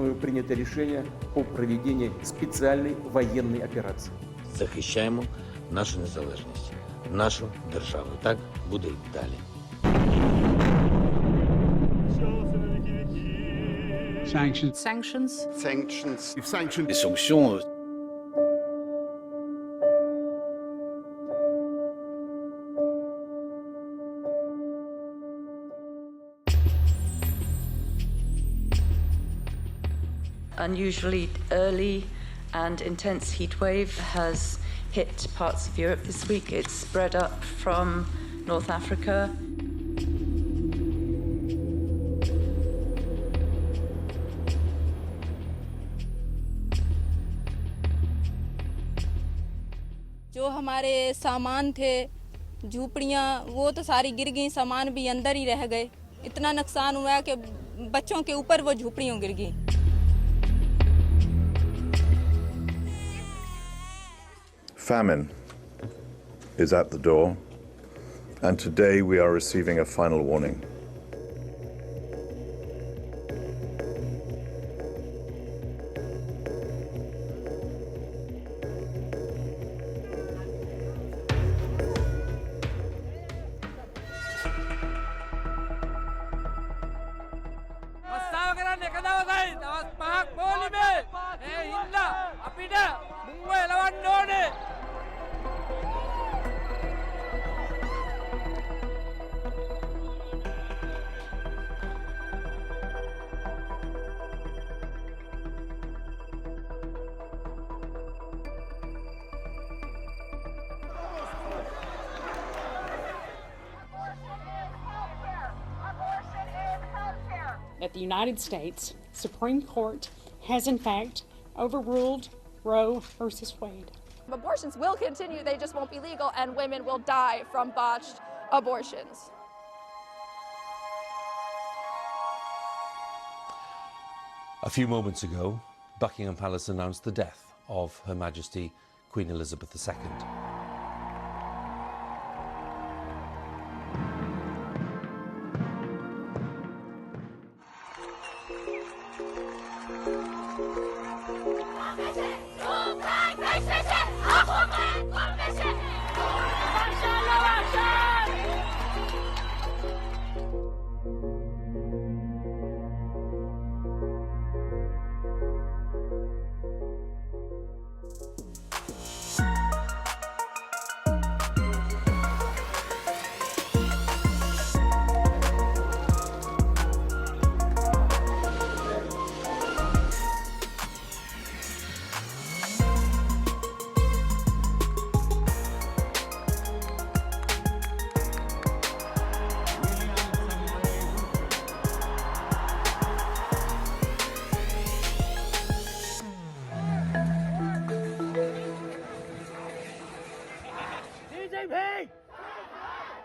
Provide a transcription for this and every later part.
мною принято решение о проведении специальной военной операции. Захищаємо нашу незалежність, нашу державу. Так буде і далі. Sanctions. Sanctions. Sanctions. Sanctions. Les sanctions. Unusually early and intense heat wave has hit parts of Europe this week. It's spread up from North Africa. जो हमारे सामान थे, झूपड़ियाँ, वो तो सारी गिर गई, सामान भी अंदर ही रह गए। इतना नुकसान हुआ कि बच्चों के ऊपर वो झूपड़ियाँ गिर गई। Famine is at the door, and today we are receiving a final warning. That the United States Supreme Court has in fact overruled Roe versus Wade. Abortions will continue, they just won't be legal, and women will die from botched abortions. A few moments ago, Buckingham Palace announced the death of Her Majesty Queen Elizabeth II.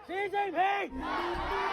CJP!